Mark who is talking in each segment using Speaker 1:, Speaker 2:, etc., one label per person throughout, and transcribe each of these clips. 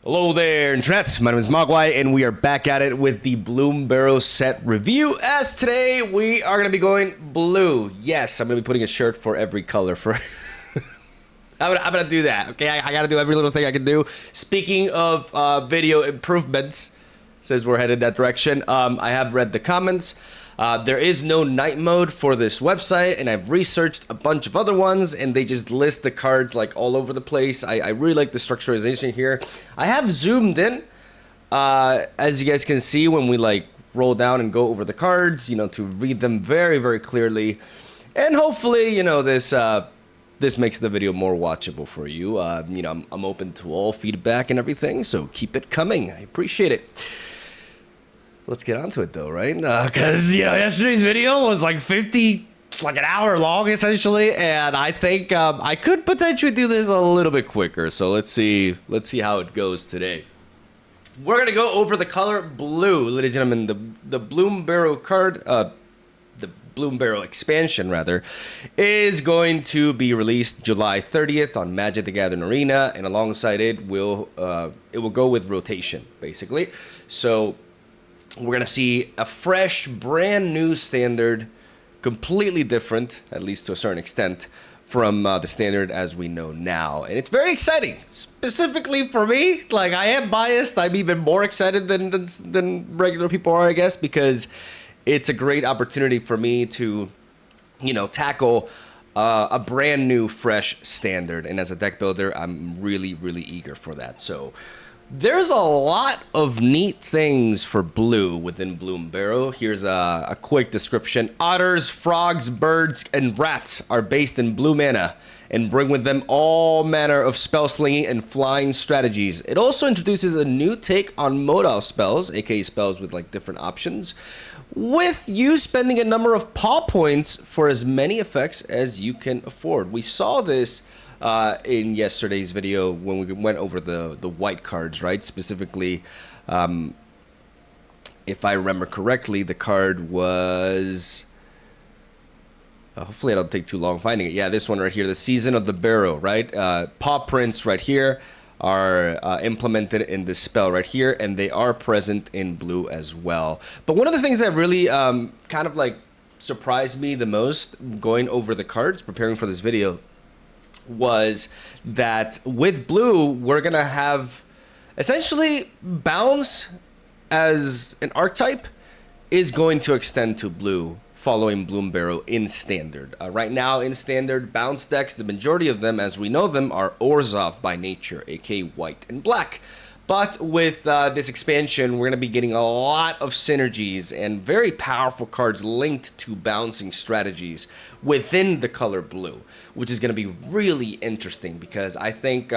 Speaker 1: Hello there, Internet. My name is Mogwai, and we are back at it with the BLOOMBURROW set review. As today, we are going to be going blue. Yes, I'm going to be putting a shirt for every color. I'm gonna do that, okay? I got to do every little thing I can do. Speaking of video improvements, since we're headed that direction, I have read the comments. There is no night mode for this website, and I've researched a bunch of other ones, and they just list the cards like all over the place. I really like the structurization here. I have zoomed in, as you guys can see when we like roll down and go over the cards, you know, to read them very, very clearly. And hopefully, you know, this makes the video more watchable for you. You know, I'm open to all feedback and everything, so keep it coming. I appreciate it. Let's get on to it though, right? Because, you know, yesterday's video was like an hour long essentially, and I think I could potentially do this a little bit quicker. So let's see how it goes today. We're gonna go over the color blue, ladies and gentlemen. The BLOOMBURROW card, the BLOOMBURROW expansion rather, is going to be released July 30th on Magic: The Gathering Arena, and alongside it will go with rotation basically. So we're gonna see a fresh, brand new standard, completely different, at least to a certain extent, from the standard as we know now. And it's very exciting, specifically for me. Like, I am biased. I'm even more excited than regular people are, I guess, because it's a great opportunity for me to, you know, tackle a brand new, fresh standard. And as a deck builder, I'm really, really eager for that. So there's a lot of neat things for blue within BLOOMBURROW. Here's a quick description. Otters, frogs, birds, and rats are based in blue mana and bring with them all manner of spell slinging and flying strategies. It also introduces a new take on modal spells, aka spells with like different options, with you spending a number of paw points for as many effects as you can afford. We saw this in yesterday's video when we went over the white cards, right? Specifically, if I remember correctly, the card was, hopefully I don't take too long finding it. Yeah, this one right here, the Season of the Barrow, right? Paw prints right here are implemented in this spell right here, and they are present in blue as well. But one of the things that really kind of like surprised me the most going over the cards, preparing for this video, was that with blue, we're gonna have essentially bounce as an archetype is going to extend to blue following BLOOMBURROW in standard. Right now in standard bounce decks, the majority of them as we know them are Orzhov by nature, aka white and black. But with this expansion, we're going to be getting a lot of synergies and very powerful cards linked to bouncing strategies within the color blue, which is going to be really interesting because I think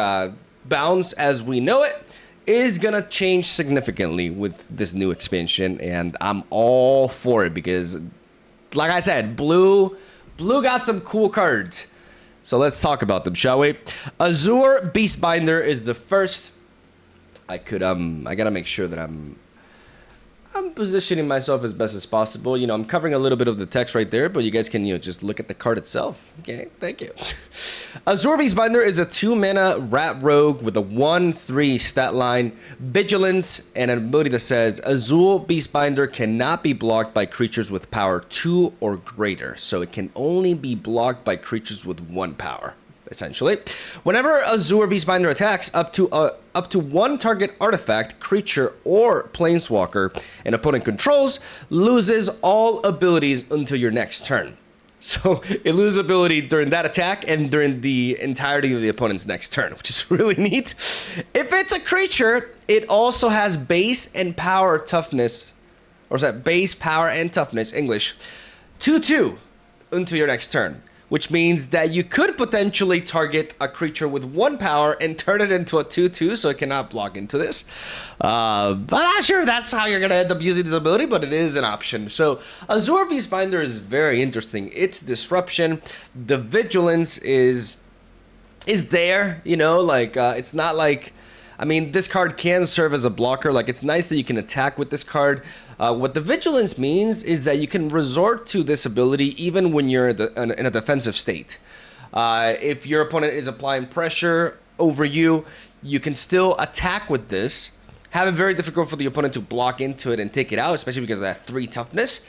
Speaker 1: bounce as we know it is going to change significantly with this new expansion, and I'm all for it because, like I said, blue got some cool cards. So let's talk about them, shall we? Azure Beastbinder is the first. I gotta make sure that I'm positioning myself as best as possible. You know, I'm covering a little bit of the text right there, but you guys can, you know, just look at the card itself. Okay, thank you. Azure Beastbinder is a 2-mana rat rogue with a 1/3 stat line, vigilance, and an ability that says Azure Beastbinder cannot be blocked by creatures with power 2 or greater. So it can only be blocked by creatures with 1 power. Essentially, whenever Azure Beastbinder attacks, up to one target artifact, creature, or planeswalker an opponent controls loses all abilities until your next turn. So it loses ability during that attack and during the entirety of the opponent's next turn, which is really neat. If it's a creature, it also has base and power toughness, or is that base, power, and toughness, English, 2/2 until your next turn. Which means that you could potentially target a creature with 1 power and turn it into a 2/2 so it cannot block into this. I'm not sure if that's how you're going to end up using this ability, but it is an option. So Azure Beastbinder is very interesting. It's disruption. The vigilance is there, you know, like it's not like, I mean, this card can serve as a blocker. Like, it's nice that you can attack with this card. What the vigilance means is that you can resort to this ability even when you're in a defensive state. If your opponent is applying pressure over you. You can still attack with this, have it very difficult for the opponent to block into it and take it out, especially because of that 3 toughness,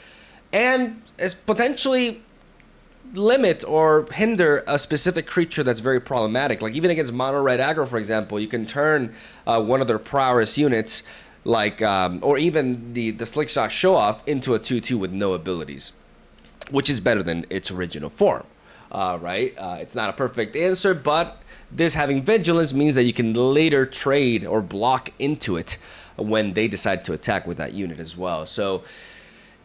Speaker 1: and as potentially limit or hinder a specific creature that's very problematic. Like even against mono red aggro, for example, you can turn one of their Prowess units, like or even the Slickshot Show Off, into a 2/2 with no abilities, which is better than its original form. Right? It's not a perfect answer, but this having vigilance means that you can later trade or block into it when they decide to attack with that unit as well. So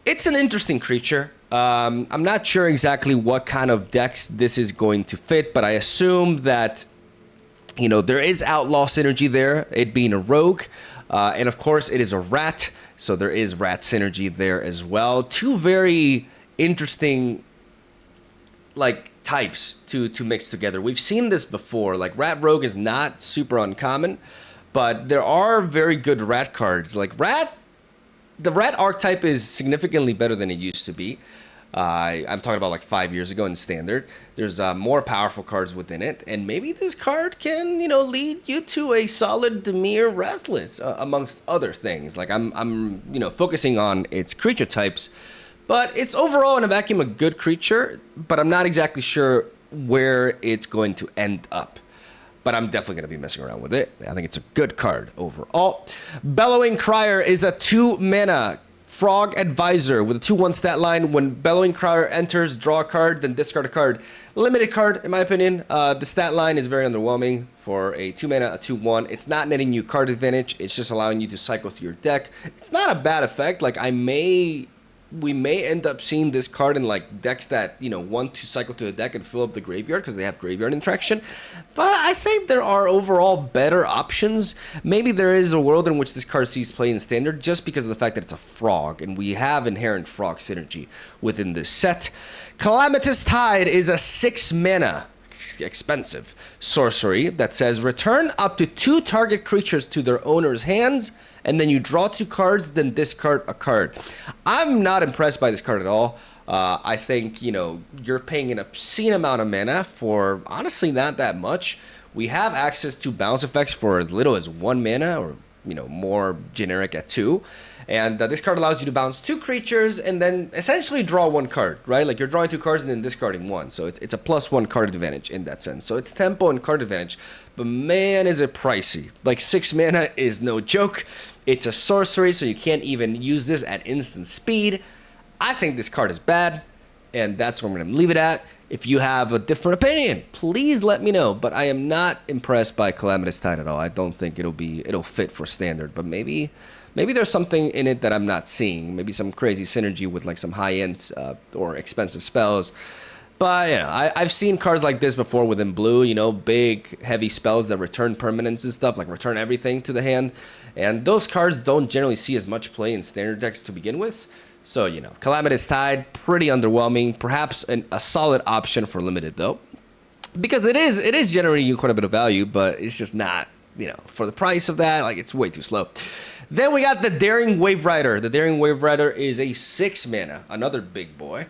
Speaker 1: it's an interesting creature. I'm not sure exactly what kind of decks this is going to fit, but I assume that, you know, there is outlaw synergy there, it being a rogue. And of course, it is a rat, so there is rat synergy there as well. 2 very interesting, like, types to mix together. We've seen this before. Like, rat rogue is not super uncommon, but there are very good rat cards. Like, the rat archetype is significantly better than it used to be. I'm talking about like 5 years ago in Standard. There's more powerful cards within it, and maybe this card can, you know, lead you to a solid Dimir Restless, amongst other things. Like I'm you know, focusing on its creature types, but it's overall in a vacuum a good creature, but I'm not exactly sure where it's going to end up. But I'm definitely going to be messing around with it. I think it's a good card overall. Bellowing Crier is a 2-mana Frog Advisor with a 2/1 stat line. When Bellowing Crier enters, draw a card, then discard a card. Limited card, in my opinion. The stat line is very underwhelming for a 2-mana, a 2/1. It's not netting you card advantage. It's just allowing you to cycle through your deck. It's not a bad effect. Like, we may end up seeing this card in like decks that, you know, want to cycle to the deck and fill up the graveyard because they have graveyard interaction. But I think there are overall better options. Maybe there is a world in which this card sees play in Standard just because of the fact that it's a frog, and we have inherent frog synergy within this set. Calamitous Tide is a 6-mana expensive sorcery that says return up to 2 target creatures to their owner's hands, and then you draw 2 cards, then discard a card. I'm not impressed by this card at all. I think, you know, you're paying an obscene amount of mana for honestly not that much. We have access to bounce effects for as little as 1 mana, or, you know, more generic at 2. And this card allows you to bounce 2 creatures and then essentially draw 1 card, right? Like, you're drawing 2 cards and then discarding 1. So it's a +1 card advantage in that sense. So it's tempo and card advantage. But man, is it pricey. Like, 6 mana is no joke. It's a sorcery, so you can't even use this at instant speed. I think this card is bad, and that's where I'm going to leave it at. If you have a different opinion, please let me know. But I am not impressed by Calamitous Tide at all. I don't think it'll fit for Standard, but maybe there's something in it that I'm not seeing. Maybe some crazy synergy with like some high-end or expensive spells. But, you know, I've seen cards like this before within blue, you know, big, heavy spells that return permanents and stuff, like return everything to the hand. And those cards don't generally see as much play in Standard decks to begin with. So, you know, Calamitous Tide, pretty underwhelming. Perhaps a solid option for Limited, though. Because it is generating you quite a bit of value, but it's just not, you know, for the price of that, like, it's way too slow. Then we got the Daring Wave Rider. The Daring Wave Rider is a 6-mana, another big boy.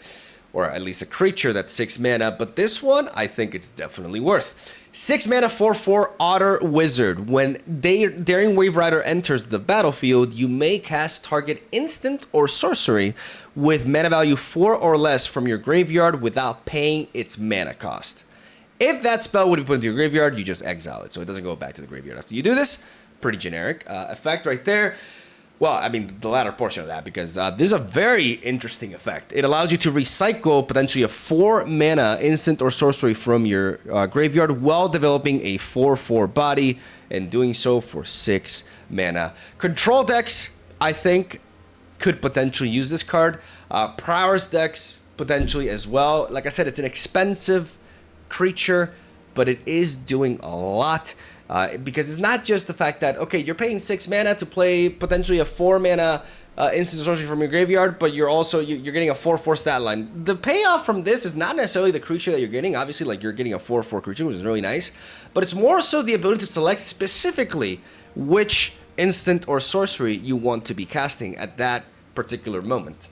Speaker 1: Or at least a creature that's 6 mana, but this one, I think it's definitely worth. 6 mana, 4/4 Otter Wizard. When Daring Wave Rider enters the battlefield, you may cast target instant or sorcery with mana value 4 or less from your graveyard without paying its mana cost. If that spell would be put into your graveyard, you just exile it, so it doesn't go back to the graveyard after you do this. Pretty generic effect right there. Well, I mean, the latter portion of that, because this is a very interesting effect. It allows you to recycle potentially a 4-mana instant or sorcery from your graveyard while developing a 4/4 body, and doing so for 6 mana. Control decks, I think, could potentially use this card. Prowess decks, potentially as well. Like I said, it's an expensive creature, but it is doing a lot. Because it's not just the fact that, okay, you're paying 6 mana to play potentially a 4-mana instant sorcery from your graveyard, but you're getting a 4/4 stat line. The payoff from this is not necessarily the creature that you're getting. Obviously, like, you're getting a 4/4 creature, which is really nice, but it's more so the ability to select specifically which instant or sorcery you want to be casting at that particular moment.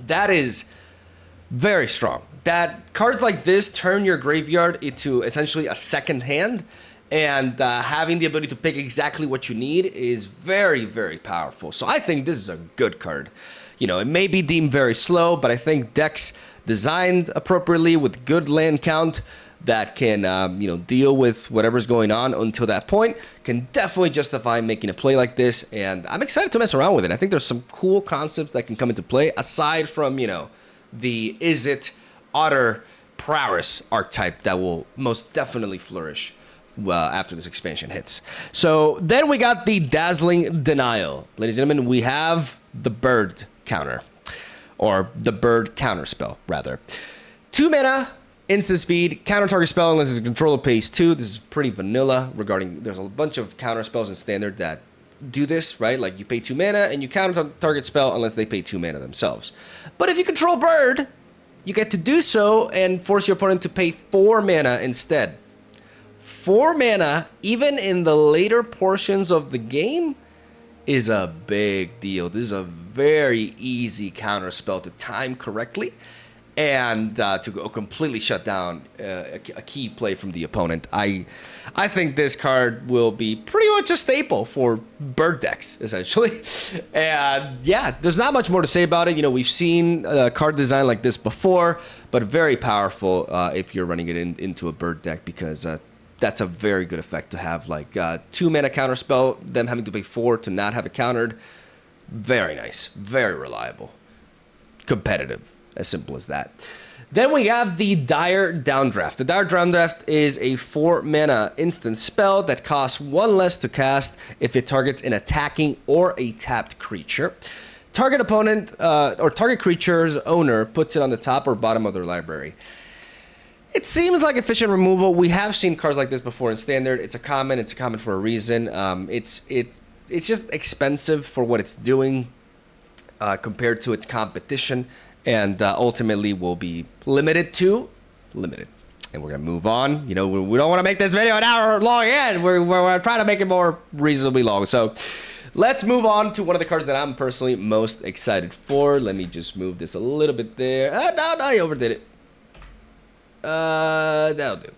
Speaker 1: That is very strong. That cards like this turn your graveyard into essentially a second hand. And having the ability to pick exactly what you need is very, very powerful. So I think this is a good card. You know, it may be deemed very slow, but I think decks designed appropriately with good land count that can, you know, deal with whatever's going on until that point can definitely justify making a play like this. And I'm excited to mess around with it. I think there's some cool concepts that can come into play aside from, you know, the is it Otter Prowess archetype that will most definitely flourish after this expansion hits. So then we got the Dazzling Denial. Ladies and gentlemen, we have the bird counter, or the bird counter spell, rather. 2 mana, instant speed, counter target spell unless it's a controller pays 2. This is pretty vanilla regarding, there's a bunch of counter spells in standard that do this, right? Like you pay 2 mana and you counter target spell unless they pay 2 mana themselves. But if you control bird, you get to do so and force your opponent to pay 4 mana instead. 4 mana, even in the later portions of the game, is a big deal. This is a very easy counter spell to time correctly and to go completely shut down a key play from the opponent. I think this card will be pretty much a staple for bird decks, essentially. And yeah, there's not much more to say about it. You know, we've seen a card design like this before, but very powerful if you're running it into a bird deck, because that's a very good effect to have, like 2 mana counter spell, them having to pay 4 to not have it countered. Very nice, very reliable, competitive, as simple as that. Then we have the Dire Downdraft. The Dire Downdraft is a 4 mana instant spell that costs 1 less to cast if it targets an attacking or a tapped creature. Target opponent or target creature's owner puts it on the top or bottom of their library. It seems like efficient removal. We have seen cards like this before in standard. It's a common. It's a common for a reason. It's just expensive for what it's doing compared to its competition, and ultimately will be limited. And we're gonna move on. You know, we don't want to make this video an hour long again. We're trying to make it more reasonably long. So let's move on to one of the cards that I'm personally most excited for. Let me just move this a little bit there. No, I overdid it. That'll do.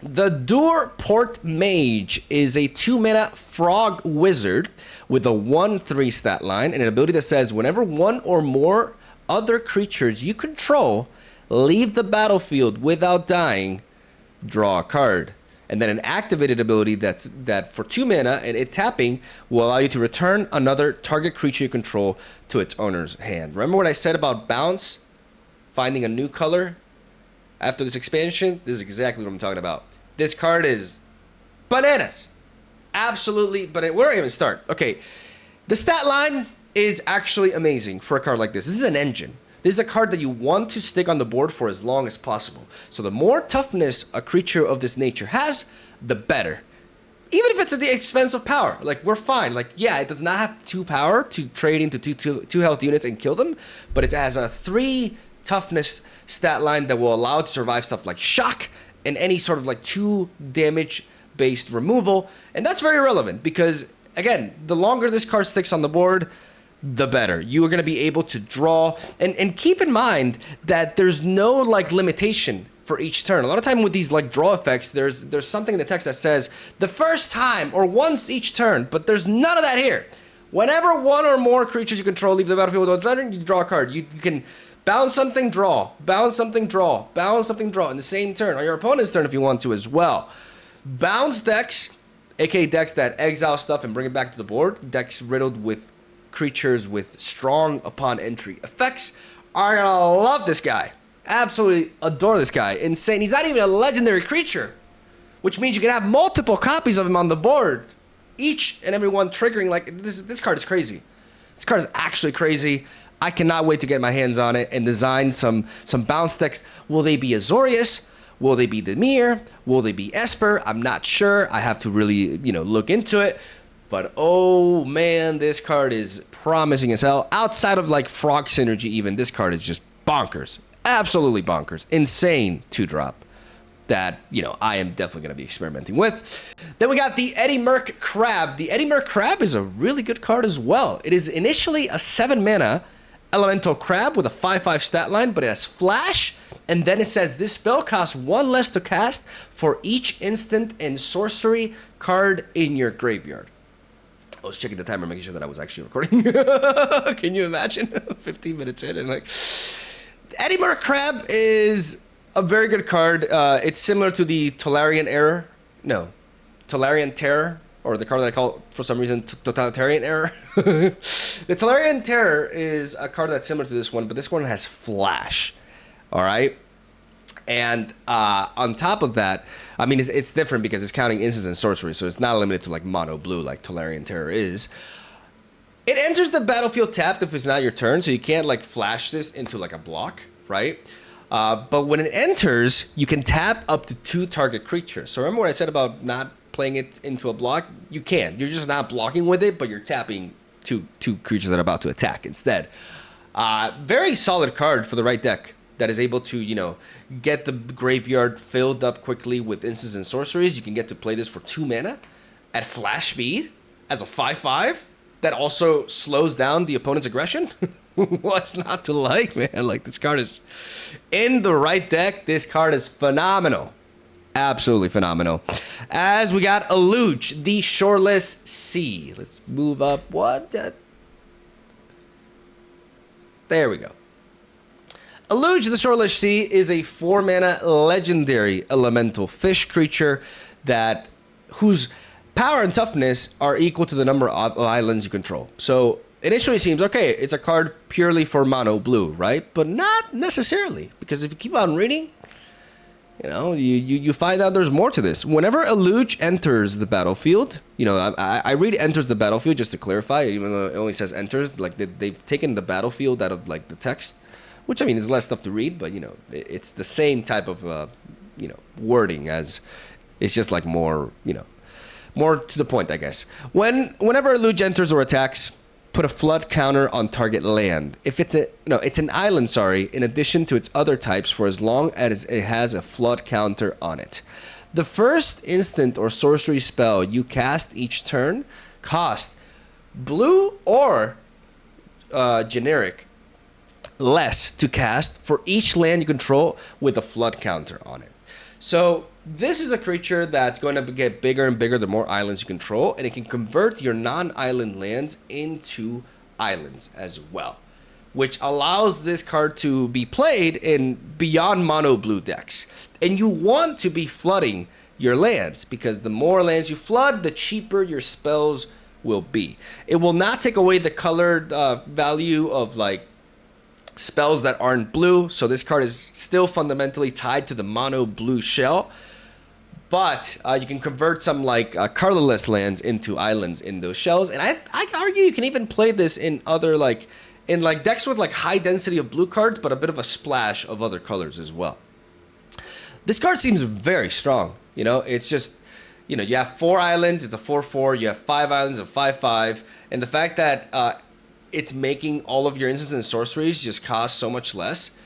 Speaker 1: The Dur Port Mage is a 2 mana frog wizard with a 1/3 stat line and an ability that says whenever one or more other creatures you control leave the battlefield without dying, draw a card. And then an activated ability that for 2 mana and it tapping will allow you to return another target creature you control to its owner's hand. Remember what I said about bounce? Finding a new color? After this expansion, this is exactly what I'm talking about. This card is bananas. Absolutely, but where do I even start? Okay, the stat line is actually amazing for a card like this. This is an engine. This is a card that you want to stick on the board for as long as possible. So the more toughness a creature of this nature has, the better. Even if it's at the expense of power, like we're fine. Like, yeah, it does not have 2 power to trade into two health units and kill them, but it has a 3 toughness stat line that will allow it to survive stuff like shock and any sort of like 2 damage based removal. And that's very relevant because, again, the longer this card sticks on the board, the better. You are going to be able to draw, and keep in mind that there's no like limitation for each turn. A lot of time with these like draw effects, there's something in the text that says the first time or once each turn, but there's none of that here. Whenever one or more creatures you control leave the battlefield without drawing, you draw a card. You can bounce something, draw. Bounce something, draw. Bounce something, draw in the same turn, or your opponent's turn if you want to as well. Bounce decks, aka decks that exile stuff and bring it back to the board, decks riddled with creatures with strong upon entry effects, are gonna love this guy. Absolutely adore this guy. Insane. He's not even a legendary creature, which means you can have multiple copies of him on the board, each and every one triggering. Like, this card is crazy. This card is actually crazy. I cannot wait to get my hands on it and design some bounce decks. Will they be Azorius? Will they be Demir? Will they be Esper? I'm not sure. I have to really, look into it. But oh man, this card is promising as hell. Outside of like Frog Synergy even, this card is just bonkers. Absolutely bonkers. Insane 2-drop that, I am definitely going to be experimenting with. Then we got the Eddie Merc Crab. The Eddie Merc Crab is a really good card as well. It is initially a 7 mana elemental crab with a 5/5 stat line, but it has flash And then it says this spell costs 1 less to cast for each instant and sorcery card in your graveyard. I was checking the timer, making sure that I was actually recording. Can you imagine? 15 minutes in and like... Eddie Merc Crab is a very good card. It's similar to the Tolarian Error. No. Tolarian Terror. Or the card that I call, for some reason, Totalitarian Error. The Tolarian Terror is a card that's similar to this one, but this one has Flash. Alright? And on top of that, I mean, it's different because it's counting instants and sorcery, so it's not limited to like mono blue like Tolarian Terror is. It enters the battlefield tapped if it's not your turn, so you can't like flash this into like a block, right? But when it enters, you can tap up to 2 target creatures. So remember what I said about not playing it into a block? You can. You're just not blocking with it, but you're tapping two creatures that are about to attack instead. Very solid card for the right deck that is able to, you know, get the graveyard filled up quickly with instants and sorceries. You can get to play this for 2 mana at flash speed as a 5/5 that also slows down the opponent's aggression. What's not to like, man? Like, this card is in the right deck. This card is phenomenal. Absolutely phenomenal. As we got Alluge, the Shoreless Sea. Let's move up. What? There we go. Alluge, the Shoreless Sea is a 4-mana legendary elemental fish creature that whose power and toughness are equal to the number of islands you control. So initially it seems, okay, it's a card purely for mono blue, right? But not necessarily, because if you keep on reading, you know, you find out there's more to this. Whenever Alluge enters the battlefield, you know, I read enters the battlefield just to clarify, even though it only says enters, like they've taken the battlefield out of like the text, which I mean is less stuff to read, but you know, it's the same type of, you know, wording as it's just like more, you know, more to the point, I guess. Whenever Alluge enters or attacks, put a flood counter on target land. If it's it's an island, sorry, in addition to its other types for as long as it has a flood counter on it. The first instant or sorcery spell you cast each turn cost blue or generic less to cast for each land you control with a flood counter on it. So this is a creature that's going to get bigger and bigger the more islands you control, and it can convert your non-island lands into islands as well, which allows this card to be played in beyond mono blue decks. And you want to be flooding your lands, because the more lands you flood, the cheaper your spells will be. It will not take away the colored value of like spells that aren't blue, so this card is still fundamentally tied to the mono blue shell. But you can convert some like colorless lands into islands in those shells, and I argue you can even play this in other like decks with like high density of blue cards, but a bit of a splash of other colors as well. This card seems very strong. You know, it's just, you know, you have 4 islands, it's a 4/4. You have 5 islands, a 5/5, and the fact that it's making all of your instants and sorceries just cost so much less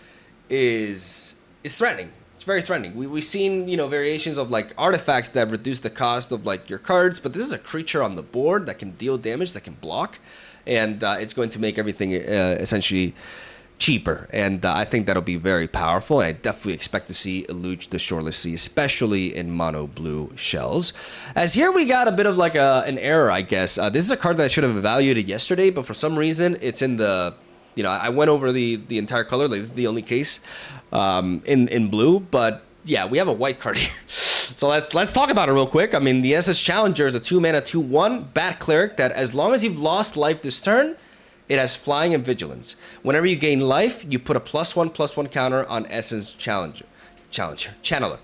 Speaker 1: is threatening. It's very threatening. We've seen, you know, variations of like artifacts that reduce the cost of like your cards, but this is a creature on the board that can deal damage, that can block, and it's going to make everything essentially cheaper. And I think that'll be very powerful. And I definitely expect to see Alluge the Shoreless Sea, especially in mono blue shells. As here we got a bit of like an error, I guess. This is a card that I should have evaluated yesterday, but for some reason it's in the, you know, I went over the entire color. Like, this is the only case in blue, but yeah, we have a white card here. So let's talk about it real quick. I mean, the SS Challenger is a 2-mana 2/1 Bat Cleric that as long as you've lost life this turn, it has flying and vigilance. Whenever you gain life, you put a +1/+1 counter on Essence Channeler.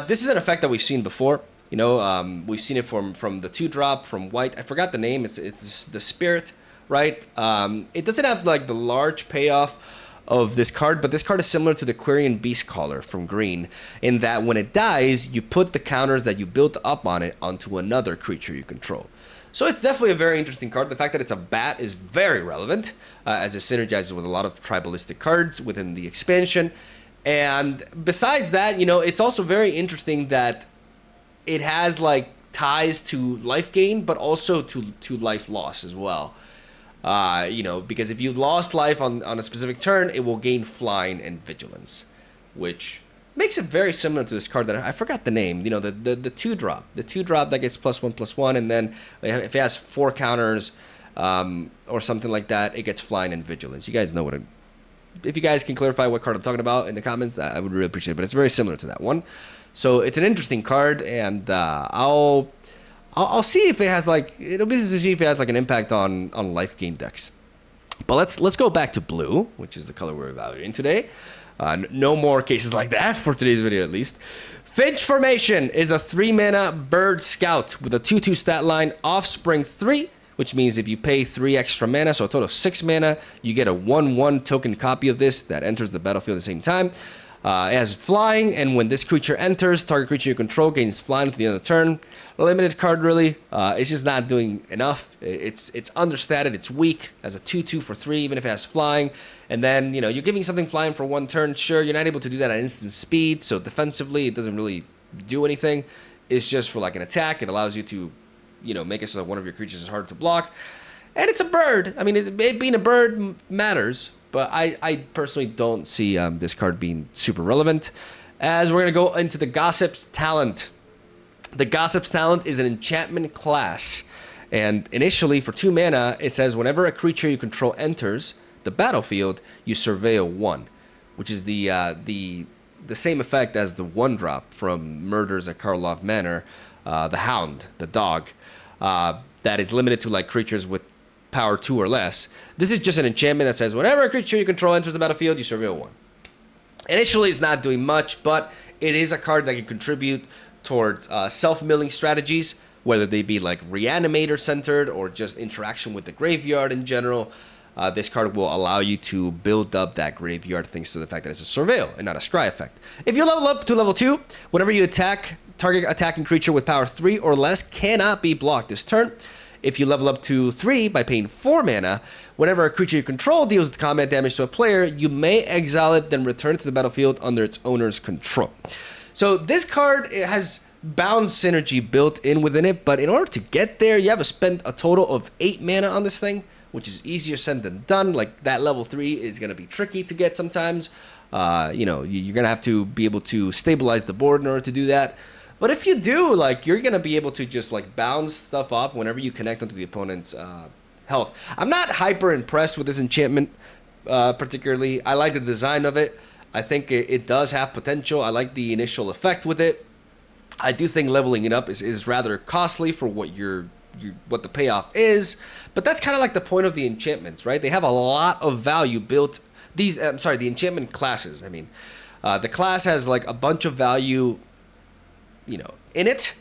Speaker 1: This is an effect that we've seen before. You know, we've seen it from the 2-drop from white. I forgot the name. It's the Spirit, right? It doesn't have like the large payoff of this card, but this card is similar to the Quirion Beastcaller from green, in that when it dies, you put the counters that you built up on it onto another creature you control. So it's definitely a very interesting card. The fact that it's a bat is very relevant, as it synergizes with a lot of tribalistic cards within the expansion. And besides that, you know, it's also very interesting that it has like ties to life gain, but also to life loss as well. You know, because if you lost life on a specific turn, it will gain flying and vigilance, which makes it very similar to this card that I forgot the name. You know, the 2-drop. The 2-drop that gets +1/+1, and then if it has 4 counters or something like that, it gets flying and vigilance. You guys know what it. If you guys can clarify what card I'm talking about in the comments, I would really appreciate it. But it's very similar to that one. So it's an interesting card, and I'll see if it has like, it'll be interesting to see if it has like an impact on life gain decks. But let's go back to blue, which is the color we're evaluating today. No more cases like that for today's video, at least. Finch Formation is a 3-mana bird scout with a 2/2 stat line, offspring 3, which means if you pay 3 extra mana, so a total of 6 mana, you get a 1/1 token copy of this that enters the battlefield at the same time. It has flying, and when this creature enters, target creature you control gains flying to the end of the turn. Limited card, really. It's just not doing enough. It's understated. It's weak as a 2/2 for 3, even if it has flying. And then, you know, you're giving something flying for 1 turn. Sure, you're not able to do that at instant speed, so defensively, it doesn't really do anything. It's just for like an attack. It allows you to, you know, make it so that one of your creatures is hard to block. And it's a bird. I mean, it being a bird matters. But I personally don't see this card being super relevant. As we're going to go into the Gossip's Talent. The Gossip's Talent is an enchantment class. And initially, for 2 mana, it says whenever a creature you control enters the battlefield, you surveil 1. Which is the same effect as the 1-drop from Murders at Karlov Manor. The Hound, the dog. That is limited to like creatures with power 2 or less. This is just an enchantment that says whenever a creature you control enters the battlefield, you surveil 1. Initially, it's not doing much, but it is a card that can contribute towards self-milling strategies, whether they be like reanimator centered or just interaction with the graveyard in general. This card will allow you to build up that graveyard thanks to the fact that it's a surveil and not a scry effect. If you level up to level 2, whenever you attack, target attacking creature with power 3 or less cannot be blocked this turn. If you level up to 3 by paying 4 mana, whenever a creature you control deals combat damage to a player, you may exile it, then return it to the battlefield under its owner's control. So this card, it has bound synergy built in within it, but in order to get there, you have to spend a total of 8 mana on this thing, which is easier said than done. Like, that level 3 is going to be tricky to get sometimes. You know, you're going to have to be able to stabilize the board in order to do that. But if you do, like, you're going to be able to just, like, bounce stuff off whenever you connect onto the opponent's health. I'm not hyper impressed with this enchantment particularly. I like the design of it. I think it does have potential. I like the initial effect with it. I do think leveling it up is rather costly for what what the payoff is. But that's kind of like the point of the enchantments, right? They have a lot of value built. The enchantment classes, I mean. The class has, like, a bunch of value, you know, in it,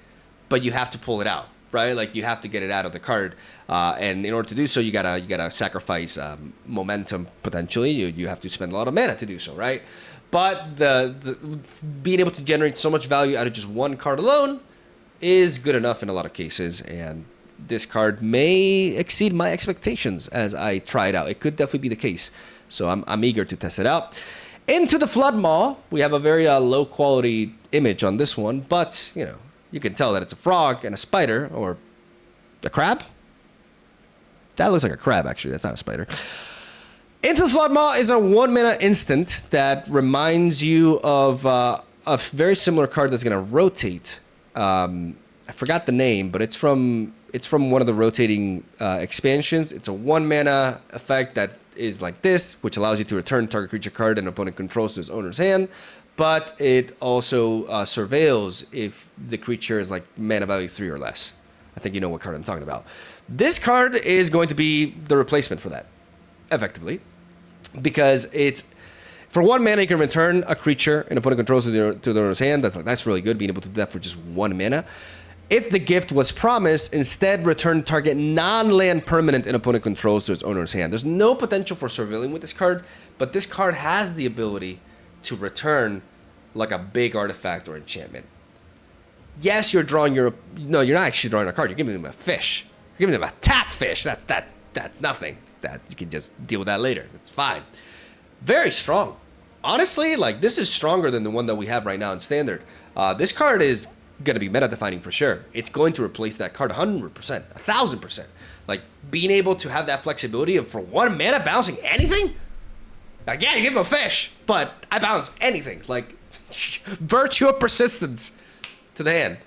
Speaker 1: but you have to pull it out, right? Like, you have to get it out of the card, and in order to do so, you gotta sacrifice momentum potentially. You have to spend a lot of mana to do so, right? But the being able to generate so much value out of just one card alone is good enough in a lot of cases, and this card may exceed my expectations as I try it out. It could definitely be the case, so I'm eager to test it out. Into the Flood Maw, we have a very low quality image on this one, but, you know, you can tell that it's a frog and a spider, or a crab? That looks like a crab, actually. That's not a spider. Into the Flood Maw is a 1-mana instant that reminds you of a very similar card that's going to rotate. I forgot the name, but it's from one of the rotating expansions. It's a 1-mana effect that is like this, which allows you to return target creature card an opponent controls to its owner's hand, but it also surveils if the creature is like mana value 3 or less. I think you know what card I'm talking about. This card is going to be the replacement for that, effectively, because it's for 1 mana you can return a creature an opponent controls to their owner's hand. That's really good, being able to do that for just 1 mana. If the gift was promised, instead return target non-land permanent an opponent controls to its owner's hand. There's no potential for surveilling with this card, but this card has the ability to return like a big artifact or enchantment. Yes, you're not actually drawing a card. You're giving them a fish. You're giving them a tapped fish. That's nothing. That you can just deal with that later. That's fine. Very strong. Honestly, like, this is stronger than the one that we have right now in Standard. This card is going to be meta defining for sure. It's going to replace that card 100%, 1000%. Like, being able to have that flexibility of for 1 mana bouncing anything, Like, yeah, you give him a fish, but I bounce anything. Like, Virtue of Persistence to the hand.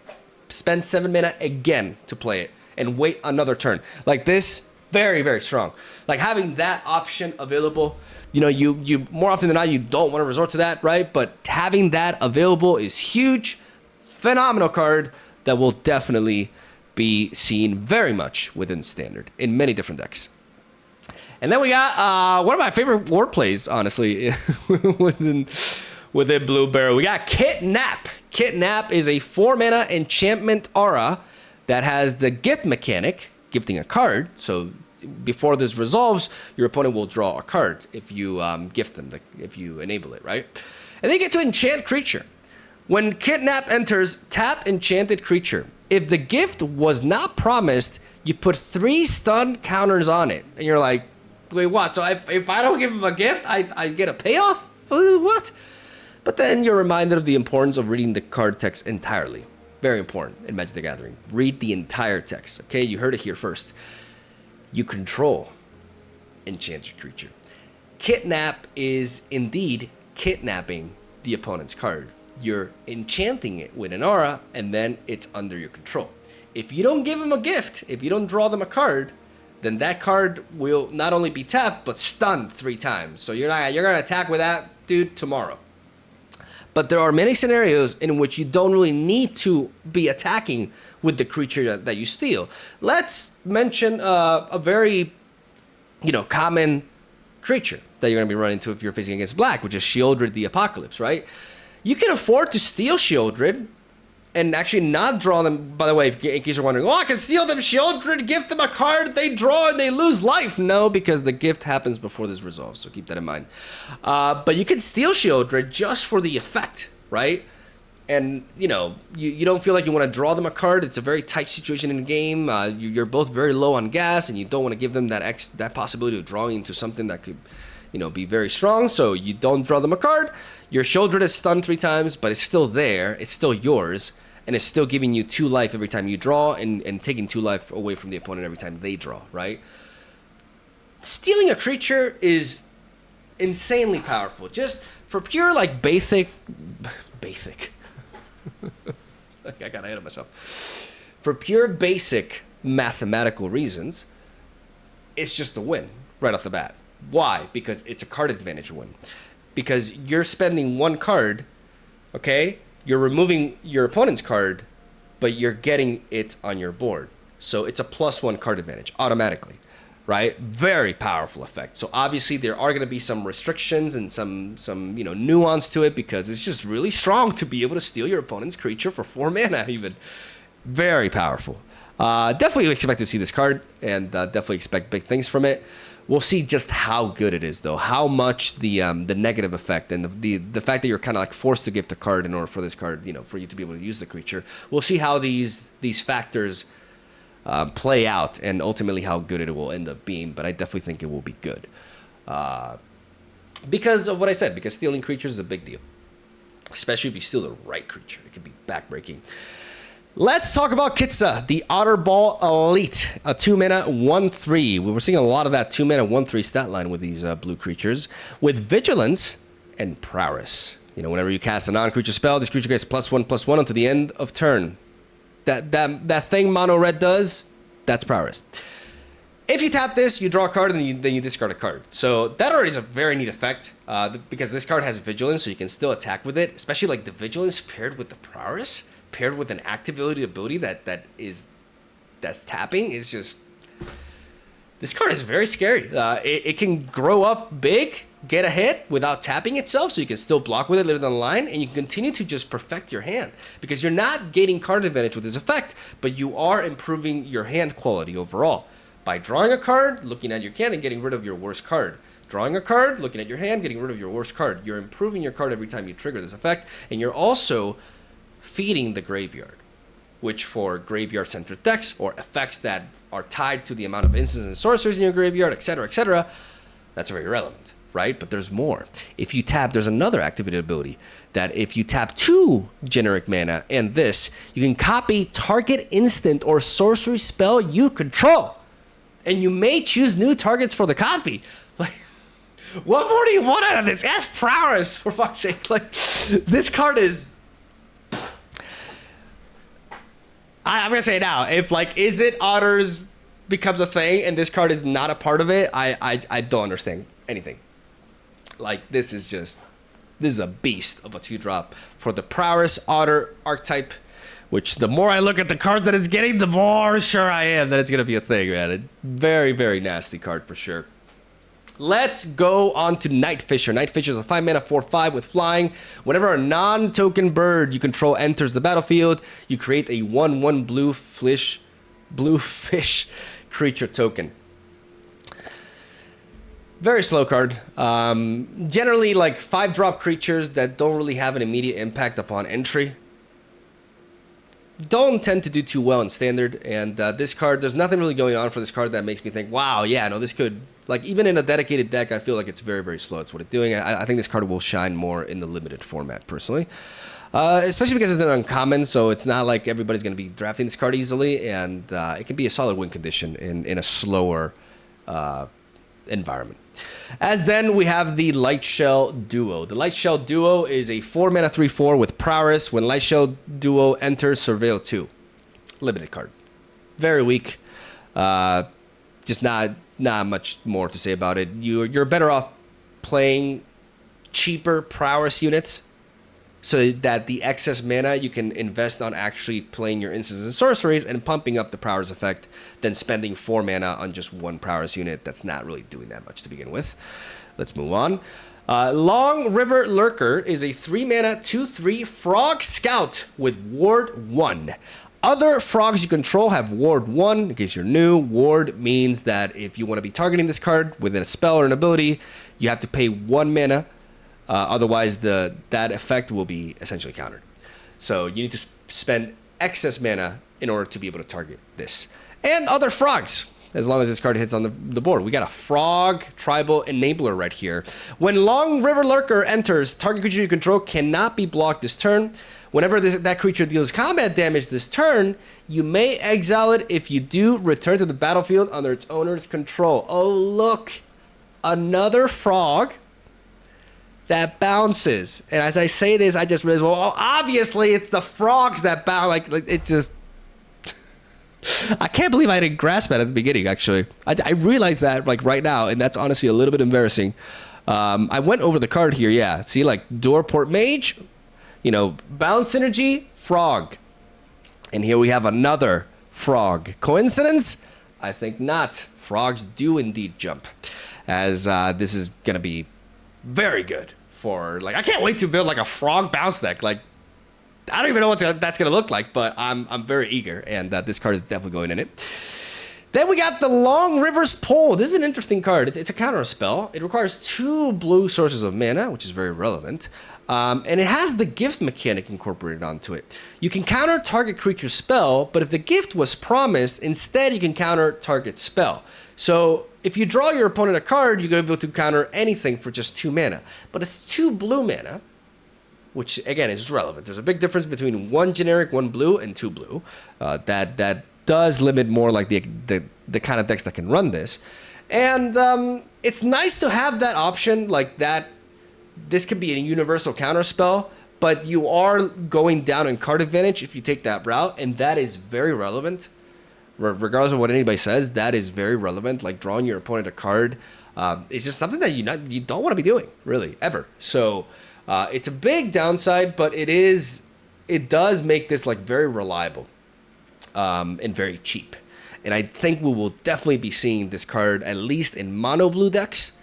Speaker 1: Spend 7 mana again to play it, and wait another turn. Like this, very, very strong. Like having that option available, you know, you more often than not, you don't want to resort to that, right? But having that available is huge. Phenomenal card that will definitely be seen very much within Standard in many different decks. And then we got one of my favorite war plays, honestly, within BloomBurrrow. We got Kidnap. Kidnap is a 4-mana enchantment aura that has the gift mechanic, gifting a card. So before this resolves, your opponent will draw a card if you gift them, if you enable it, right? And then you get to enchant creature. When Kidnap enters, tap enchanted creature. If the gift was not promised, you put 3 stun counters on it. And you're like, wait, what? So if I don't give him a gift, I get a payoff? What? But then you're reminded of the importance of reading the card text entirely. Very important in Magic the Gathering. Read the entire text, okay? You heard it here first. You control enchanted creature. Kidnap is indeed kidnapping the opponent's card. You're enchanting it with an aura, and then it's under your control. If you don't give them a gift, if you don't draw them a card, then that card will not only be tapped, but stunned 3 times. So you're gonna attack with that dude tomorrow. But there are many scenarios in which you don't really need to be attacking with the creature that you steal. Let's mention a very, common creature that you're gonna be running into if you're facing against black, which is Shieldred the Apocalypse, right? You can afford to steal Shieldred and actually not draw them. By the way, in case you're wondering, I can steal them Shieldred, gift them a card, they draw and they lose life. No, because the gift happens before this resolves, so keep that in mind. But you can steal Shieldred just for the effect, right? And, you don't feel like you want to draw them a card. It's a very tight situation in the game. You're both very low on gas, and you don't want to give them that possibility of drawing into something that could, be very strong. So you don't draw them a card. Your Shieldred is stunned 3 times, but it's still there. It's still yours, and it's still giving you 2 life every time you draw, and taking 2 life away from the opponent every time they draw, right? Stealing a creature is insanely powerful. Just for pure, basic. I got ahead of myself. For pure basic mathematical reasons, it's just a win right off the bat. Why? Because it's a card advantage win. Because you're spending 1 card, okay? You're removing your opponent's card, but you're getting it on your board. So it's a +1 card advantage automatically, right? Very powerful effect. So obviously there are going to be some restrictions and some nuance to it, because it's just really strong to be able to steal your opponent's creature for 4 mana even. Very powerful. Definitely expect to see this card, and definitely expect big things from it. We'll see just how good it is, though. How much the negative effect and the fact that you're kind of forced to gift a card in order for this card, for you to be able to use the creature. We'll see how these factors play out, and ultimately how good it will end up being. But I definitely think it will be good, because of what I said. Because stealing creatures is a big deal, especially if you steal the right creature. It can be backbreaking. Let's talk about Kitsa, the Otter Ball Elite, a 2-mana 1/3. We were seeing a lot of that 2-mana 1/3 stat line with these blue creatures, with Vigilance and Prowess. Whenever you cast a non-creature spell, this creature gets +1/+1 until the end of turn. That thing mono red does, that's Prowess. If you tap this, you draw a card, and then you discard a card. So that already is a very neat effect, because this card has Vigilance, so you can still attack with it, especially the Vigilance paired with the Prowess. Paired with an activity ability that's tapping, is just, this card is very scary. It can grow up big, get a hit without tapping itself, so you can still block with it later down the line, and you can continue to just perfect your hand, because you're not gaining card advantage with this effect, but you are improving your hand quality overall by drawing a card, looking at your hand, and getting rid of your worst card. Drawing a card, looking at your hand, getting rid of your worst card. You're improving your card every time you trigger this effect, and you're also feeding the graveyard, which for graveyard-centered decks or effects that are tied to the amount of instants and sorcerers in your graveyard, etc., that's very relevant, right? But there's more. If you tap, there's another activated ability that if you tap 2 generic mana and this, you can copy target instant or sorcery spell you control, and you may choose new targets for the copy. What more do you want out of this? Ask Prowess, for fuck's sake. Like, this card is... I'm gonna say it now. If, like, is it Otters becomes a thing and this card is not a part of it, I don't understand anything. Like, this is a beast of a 2-drop for the Prowess Otter archetype, which the more I look at the card that it's getting, the more sure I am that it's gonna be a thing, man. A very, very nasty card for sure. Let's go on to Night Fisher. Night Fisher is a 5-mana 4/5 with flying. Whenever a non-token bird you control enters the battlefield, you create a 1/1 blue fish creature token. Very slow card. Generally, like 5-drop creatures that don't really have an immediate impact upon entry don't tend to do too well in standard. And this card, there's nothing really going on for this card that makes me think, wow, yeah, no, this could, like, even in a dedicated deck, I feel like it's very, very slow. It's what it's doing. I think this card will shine more in the limited format, personally. Especially because it's an uncommon, so it's not like everybody's going to be drafting this card easily, and it can be a solid win condition in a slower environment. As then we have the Lightshell Duo. The Lightshell Duo is a 4-mana 3/4 with Prowess. When Lightshell Duo enters, Surveil 2. Limited card. Very weak. Just not much more to say about it. You're better off playing cheaper Prowess units so that the excess mana you can invest on actually playing your instants and sorceries and pumping up the Prowess effect than spending 4 mana on just one Prowess unit that's not really doing that much to begin with. Let's move on. Long River Lurker is a 3-mana 2/3 Frog Scout with Ward 1. Other frogs you control have Ward 1. In case you're new, Ward means that if you want to be targeting this card with a spell or an ability, you have to pay 1 mana. Otherwise, that effect will be essentially countered. So you need to spend excess mana in order to be able to target this. And other frogs, as long as this card hits on the board. We got a frog tribal enabler right here. When Long River Lurker enters, target creature you control cannot be blocked this turn. Whenever that creature deals combat damage this turn, you may exile it. If you do, return to the battlefield under its owner's control. Oh, look. Another frog that bounces. And as I say this, I just realize, well, obviously it's the frogs that bounce. Like it just... I can't believe I didn't grasp that at the beginning, actually. I realized that, like, right now, and that's honestly a little bit embarrassing. I went over the card here, yeah. See, like, Doorport Mage, you know, Bounce Synergy, Frog. And here we have another frog. Coincidence? I think not. Frogs do indeed jump. As this is going to be very good for, like, I can't wait to build, like, a frog bounce deck. Like, I don't even know what that's going to look like, but I'm very eager, and this card is definitely going in it. Then we got the Long River's Pole. This is an interesting card. It's a counter spell. It requires 2 blue sources of mana, which is very relevant. And it has the gift mechanic incorporated onto it. You can counter target creature spell, but if the gift was promised, instead you can counter target spell. So if you draw your opponent a card, you're going to be able to counter anything for just 2 mana. But it's 2 blue mana, which again is relevant. There's a big difference between 1 generic, 1 blue, and 2 blue. That does limit more like the kind of decks that can run this. And it's nice to have that option, like that. This could be a universal counter spell, but you are going down in card advantage if you take that route, and that is very relevant. Regardless of what anybody says, that is very relevant. Like drawing your opponent a card, it's just something that you don't want to be doing, really, ever. So it's a big downside, but it does make this like very reliable and very cheap. And I think we will definitely be seeing this card at least in mono blue decks,